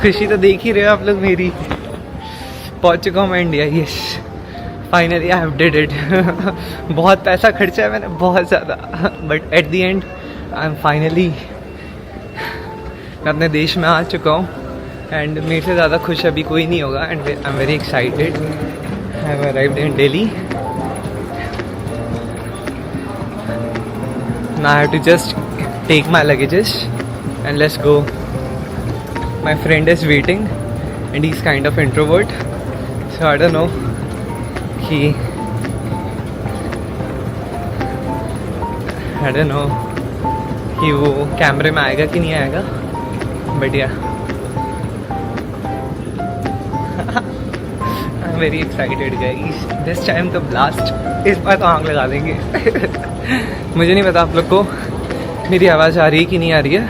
खुशी तो देख ही रहे हो आप लोग मेरी। पहुंच चुका हूँ मैं India. Yes, finally I have did it. बहुत पैसा खर्चा है मैंने, बहुत ज़्यादा, but at the end I M finally, मैं अपने देश में आ चुका हूँ। एंड मेरे से ज़्यादा खुश अभी कोई नहीं होगा। And I am very excited. I have arrived in Delhi. Now I have to just take my luggages and let's go. My friend is waiting and he's kind of introvert, so I don't know कि वो कैमरे में आएगा कि नहीं आएगा, but yeah I'm very excited guys. This time तो blast, इस बार तो आग लगा देंगे। मुझे नहीं पता आप लोग को मेरी आवाज़ आ रही है कि नहीं आ रही है,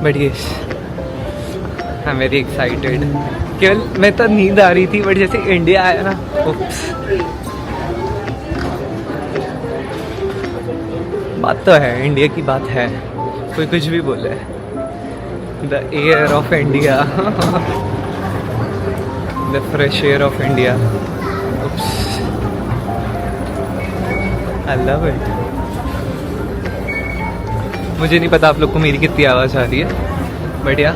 but yes I am very excited. केवल मैं तो नींद आ रही थी, बट जैसे इंडिया आया ना, उप्स। बात तो है, इंडिया की बात है, कोई कुछ भी बोले। The air of India, the fresh air of India, I love it. मुझे नहीं पता आप लोग को मेरी कितनी आवाज़ आ रही है, बट या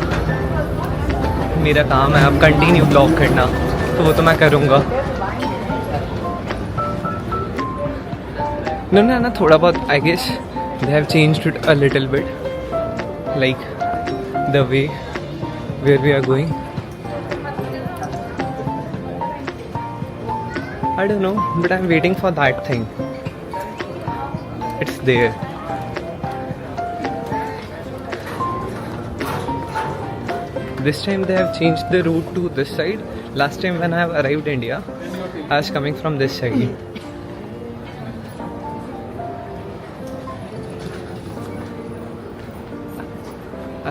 मेरा काम है अब कंटिन्यू ब्लॉग करना, तो वो तो मैं करूँगा। ना थोड़ा बहुत I guess they have changed it a little bit, like the way where we are going. I don't know, but I am waiting for that thing. It's there. This time they have changed the route to this side. Last time when I have arrived India, I was coming from this side.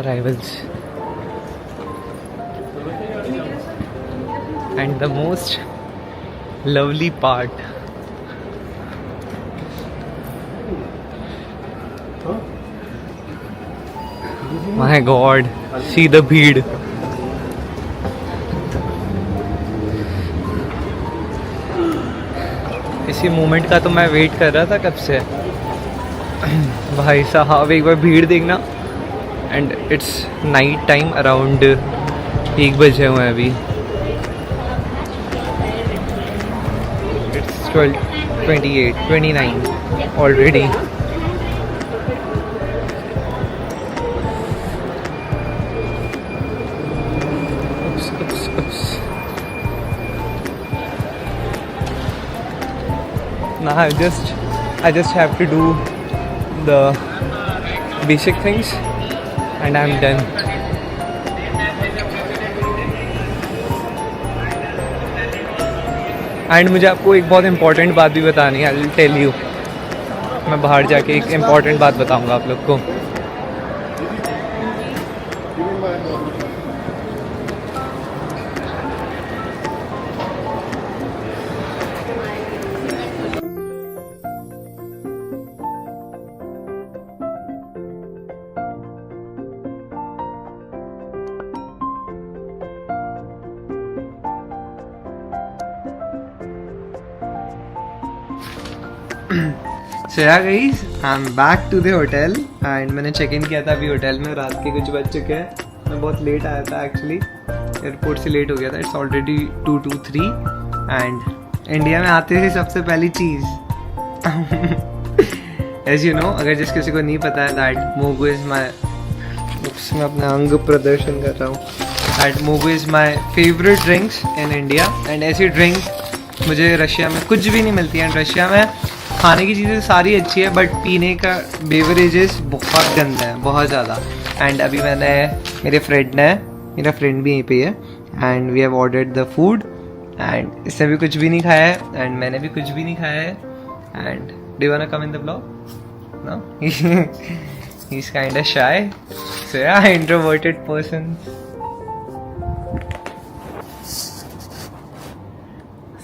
Arrivals. And the most lovely part, my God, see the भीड़। इसी moment का तो मैं wait कर रहा था कब से। भाई साहब एक बार भीड़ देखना। And it's night time, around 1 बजे हुए अभी। It's 12:28, 29 already. Now I just have to do the basic things and I'm done. And मुझे आपको एक बहुत इम्पॉर्टेंट बात भी बतानी है। I will tell you. मैं बाहर जाके एक इम्पॉर्टेंट बात बताऊंगा आप लोग को। So yeah guys, I'm back to the hotel and मैंने चेक इन किया था अभी होटल में। रात के कुछ बज चुके हैं। मैं बहुत लेट आया था एक्चुअली, एयरपोर्ट से लेट हो गया था। इट्स ऑलरेडी 2:03 एंड इंडिया में आते ही सबसे पहली चीज़ एज यू नो, अगर जिस किसी को नहीं पता है, दैट मोगो इज़ माई, मैं अपना अंग प्रदर्शन कर रहा हूँ, that mogo is my favourite drinks in India. And ऐसी ड्रिंक मुझे रशिया में कुछ भी नहीं मिलती है। एंड रशिया में खाने की चीज़ें सारी अच्छी है, बट पीने का बेवरेजेस बहुत गंदा है, बहुत ज़्यादा। एंड अभी मेरा फ्रेंड भी यहीं पे है and we have ordered the food and इसने भी कुछ भी नहीं खाया है एंड मैंने भी कुछ भी नहीं खाया है। And do you want to come in the blog? No, he is kind of shy, so yeah, introverted person.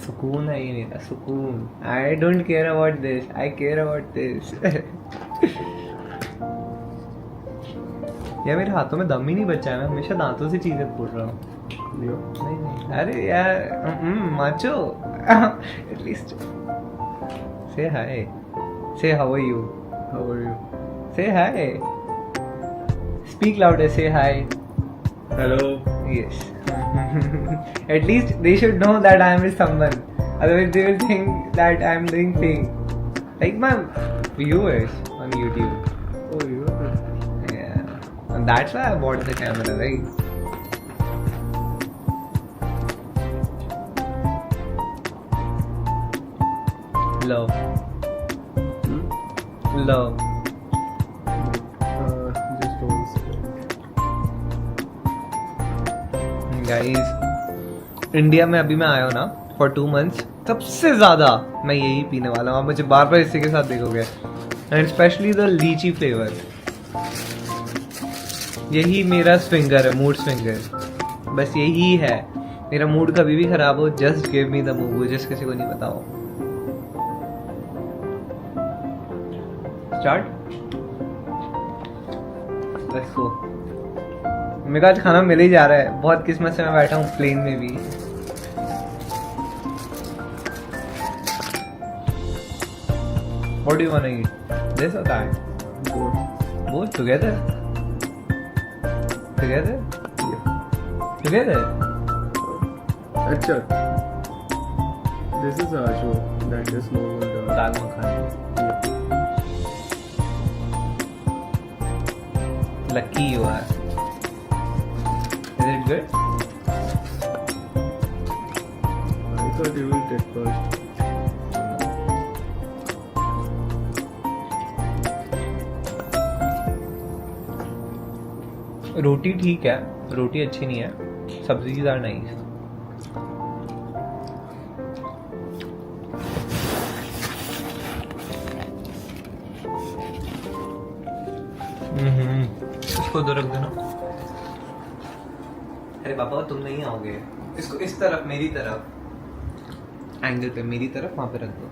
सुकून है ये मेरा, सुकून। I don't care about this, I care about this. यार मेरे हाथों में दम ही नहीं बचा है, मैं हमेशा दांतों से चीजें बोल रहा हूँ। नहीं नहीं, अरे यार macho at least say hi, say how are you, How are you? Say hi, speak louder, say hi. Hello. Yes. At least they should know that I am with someone. Otherwise, they will think that I am doing thing. Like my viewers on YouTube. Oh, you are. Yeah. And that's why I bought the camera, right? Love. Love. Just one second. Guys India में अभी मैं आया हूँ ना for 2 months, सबसे ज़्यादा मैं यही पीने वाला हूँ। आप मुझे बार बार इसी के साथ देखोगे, एंड स्पेशली द लीची फ्लेवर। यही मेरा स्विंगर है, मूड स्विंगर, बस यही है। मेरा मूड कभी भी खराब हो, just give me the move, जिस किसी को नहीं पता हो। Start, let's go. मेरे को आज खाना मिल ही जा रहा है, बहुत किस्मत से मैं बैठा हूँ प्लेन में भी। What do you wanna eat? This or that? Both together? Together? Together? अच्छा. This is Ashu. That is normal. Dal makhani. Lucky you are. Is it good? I thought you will take first. रोटी ठीक है, रोटी अच्छी नहीं है, सब्जी are nice. इसको तो रख देना। अरे पापा तुम नहीं आओगे, इसको इस तरफ, मेरी तरफ, एंगल पे मेरी तरफ, वहां पे रख दो।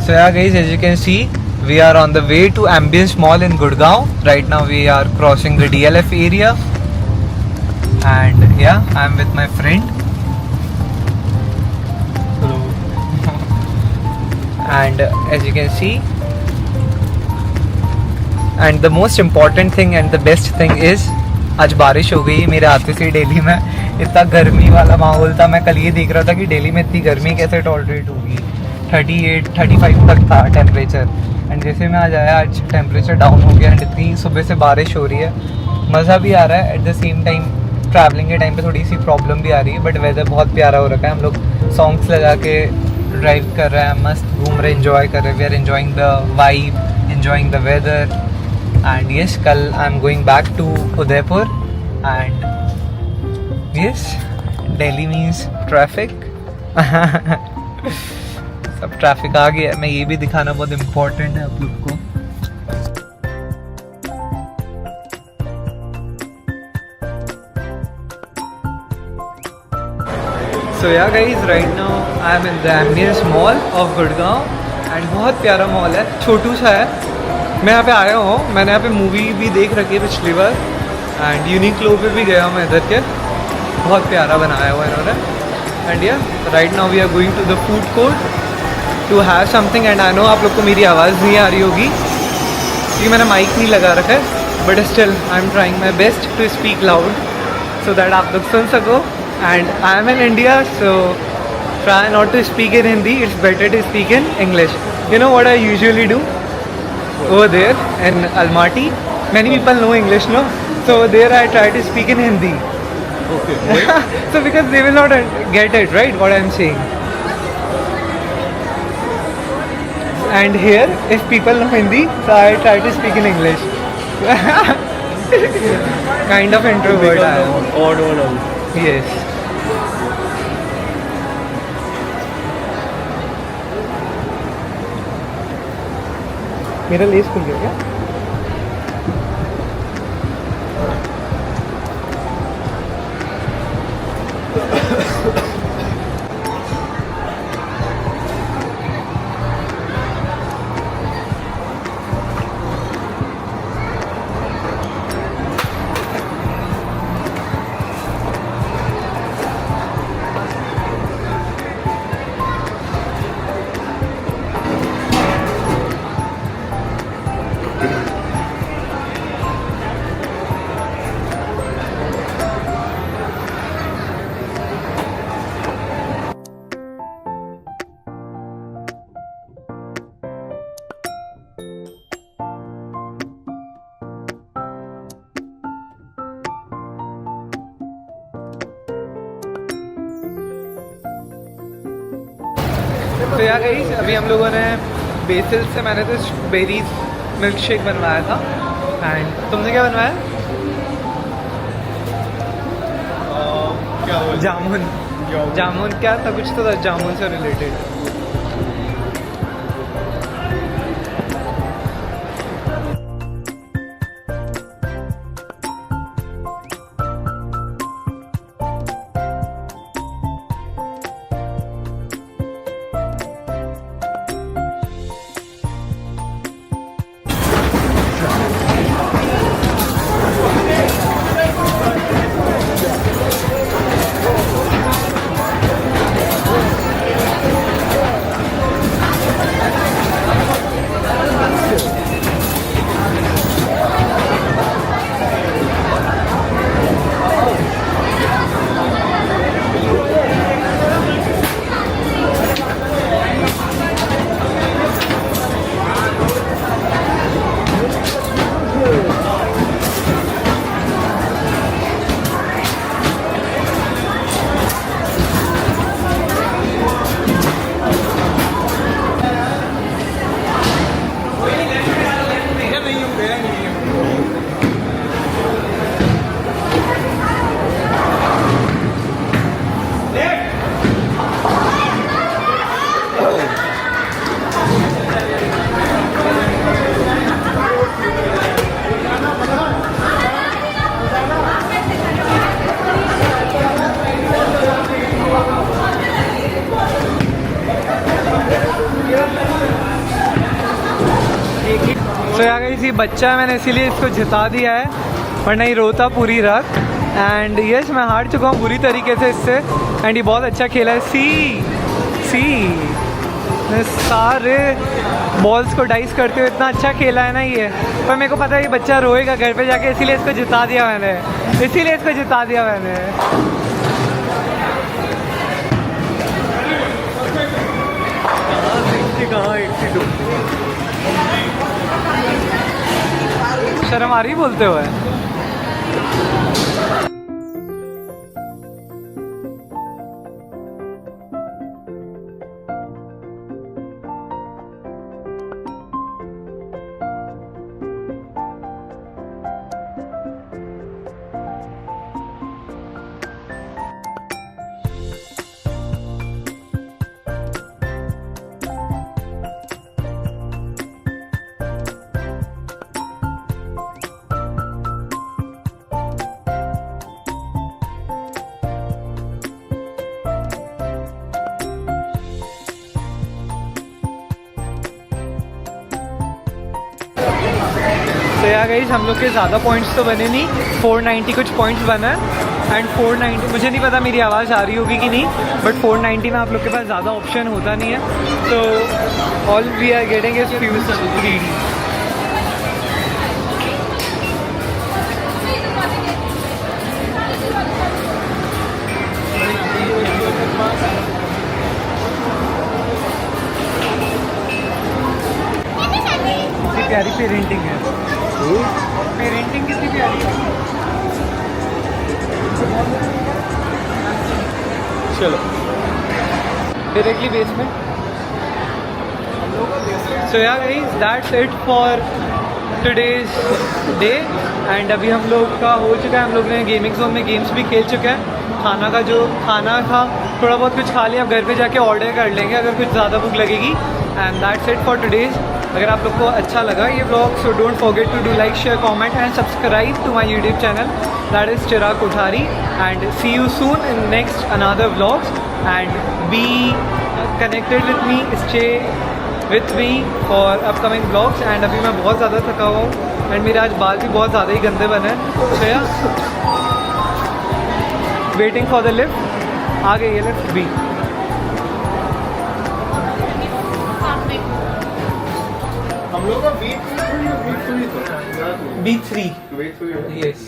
So yeah guys, as you can see, we are on the way to Ambience Mall in Gurgaon. Right now we are crossing the DLF area, and yeah, I am with my friend. Hello. And as you can see, and the most important thing and the best thing is, आज बारिश हो गई मेरे आते से। दिल्ली में इतना गर्मी वाला माहौल था, मैं कल ये देख रहा था कि दिल्ली में इतनी गर्मी कैसे टॉलरेट होगी। 38 35 तक था टेम्परेचर, एंड जैसे मैं आज आया, आज टेम्परेचर डाउन हो गया, एंड इतनी सुबह से बारिश हो रही है, मज़ा भी आ रहा है। At the same time travelling के टाइम पे थोड़ी सी प्रॉब्लम भी आ रही है, बट वेदर बहुत प्यारा हो रखा है। हम लोग सॉन्ग्स लगा के ड्राइव कर रहे हैं, मस्त घूम रहे, एंजॉय कर रहे हैं। We are enjoying the vibe, enjoying the weather, and yes, कल I am going back to Udaipur, and yes, Delhi means traffic. सब ट्रैफिक आ गया है, मैं ये भी दिखाना बहुत इम्पोर्टेंट है आप लोग को। So yeah guys, right now I am in the Ambience Mall of Gurgaon, and बहुत प्यारा मॉल है, छोटू सा है। मैं यहाँ पे आया हूँ, मैंने यहाँ पे मूवी भी देख रखी है पिछली बार, एंड यूनिक्लो पे भी गया हूँ मैं इधर के। बहुत प्यारा बनाया हुआ है इन्होंने। एंड या right now we are going to the food court to have something, and I know आप लोग को मेरी आवाज़ नहीं आ रही होगी क्योंकि मैंने माइक नहीं लगा रखा है, but still I am trying my best to speak loud so that आप लोग सुन सको। And I am in India, so try not to speak in Hindi, it's better to speak in English. You know what I usually do over there in Almaty? Many people know English, no? So over there I try to speak in Hindi. Okay. So because they will not get it, right, what I am saying. And here, if people know Hindi, so I try to speak in English. Kind of introvert I am. Odd one out. Yes. मेरा less खुल गया क्या? तो यार गई अभी हम लोगों ने बेसिल से मैंने तो बेरीज मिल्क शेक बनवाया था। एंड तुमने क्या बनवाया? क्या बोल जामुन। जामुन क्या था? कुछ तो था जामुन से रिलेटेड। तो यार इसी बच्चा है, मैंने इसीलिए इसको जिता दिया है, वरना ही रोता पूरी रात। एंड यस मैं हार चुका हूँ बुरी तरीके से इससे। एंड ये बहुत अच्छा खेला है। सी सारे बॉल्स को डाइस करते हुए इतना अच्छा खेला है ना ये। पर मेरे को पता है ये बच्चा रोएगा घर पे जाके, इसीलिए इसको जिता दिया मैंने, इसीलिए इसको जिता दिया मैंने। शर्म आ रही बोलते हुए? तो यार गाइस हम लोग के ज़्यादा पॉइंट्स तो बने नहीं, 490 कुछ पॉइंट्स बना है। एंड 490 मुझे नहीं पता मेरी आवाज़ आ रही होगी कि नहीं, बट 490 में आप लोग के पास ज़्यादा ऑप्शन होता नहीं है। तो all we are getting is fuse 3D। प्यारी पेरेंटिंग है, पेरेंटिंग कितनी प्यारी है। चलो डायरेक्टली बेसमेंट। सो यार guys that's it for today's day. And अभी हम लोग का हो चुका है, हम लोग ने गेमिंग जोन में गेम्स भी खेल चुके हैं। खाना का जो खाना था थोड़ा बहुत कुछ खा लिया, अब घर पे जाके ऑर्डर कर लेंगे अगर कुछ ज़्यादा भूख लगेगी। And that's it for today's. अगर आप लोग को अच्छा लगा ये blog, so don't forget to do like, share, comment and subscribe to my YouTube channel, that is Chirag Kothari, and see you soon in next another vlogs, and be connected with me, stay with me for upcoming blogs. And अभी मैं बहुत ज़्यादा थका हुआ हूँ and मेरे आज बाल भी बहुत ज़्यादा ही गंदे बने हैं। Shreya waiting for the lift, आ गई है लिफ्ट भी। हम लोग का week 3 था, B3 week 3 yes